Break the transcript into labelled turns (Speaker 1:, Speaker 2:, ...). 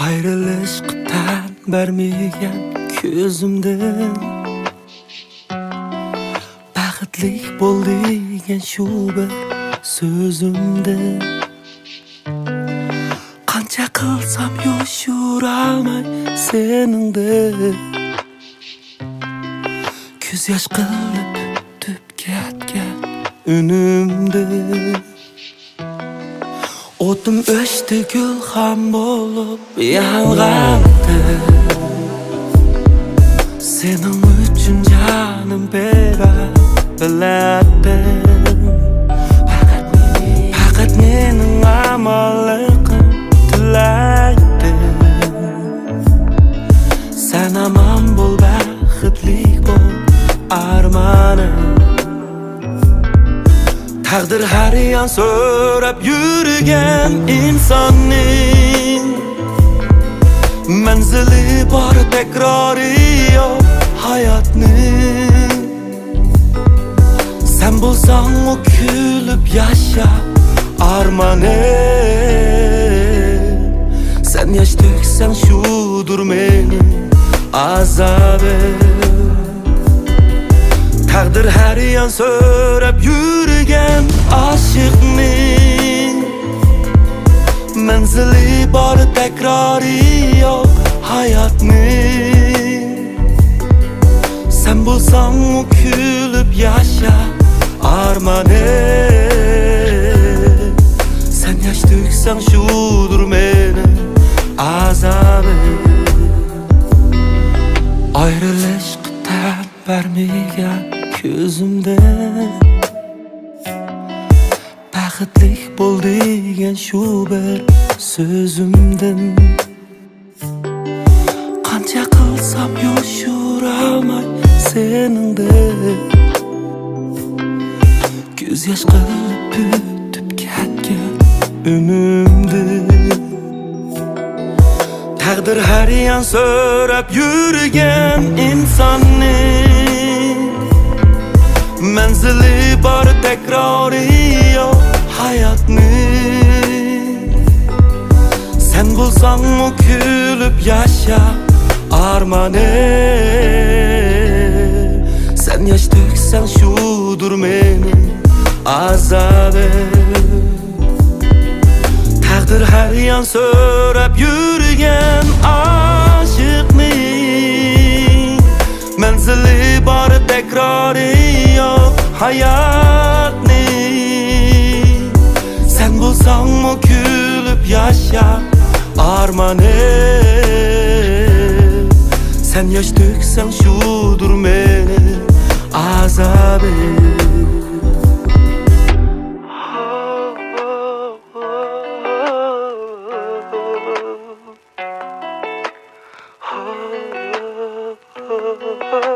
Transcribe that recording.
Speaker 1: Ayrılıştan vermeyen ko'zimdan Baxtlik bo'l degan shu bir so'zimda Qancha qilsam yoshuraman seningda Ko'z yosh qilib tub ketgan unimda O'tim o'chdi gulxan bo'lib yang'andi Sening uchun jonim beradiladim Faqat mening amalligim tilaydi Sen aman bo'l, baxtli bo'l armanim Taqdir har yon so'rab yurgan insonning manzili bor, takrori yo'q hayotning Sen bo'lsang u kulib yasha armanim Sen yosh to'ksang shudur mening azobim Taqdir har yon so'rab yurgan oshiqning manzili bor, takrori yo'q hayotning Sen bo'lsang u kulib yasha armanim Sen yosh to'ksang shudur mening azobim Ayrılışdan vermeyen ko'zimdan Baxtlik bo'l degan shu bir so'zimdan Qancha qilsam yoshuraman seningda Ko'z yosh qilib o'tib ketgan unimda Taqdir har yon so'rab yurgan insonning manzili bor, takrori yo'q hayotning Sen bo'lsang u kulib yasha armanim Sen yosh to'ksang shudur mening azobim Taqdir har yon so'rab yurgan oshiqning manzili bor, takrori yo'q hayotning Sen bo'lsang u kulib yasha armanim Sen yosh to'ksang shudur mening azobim Oh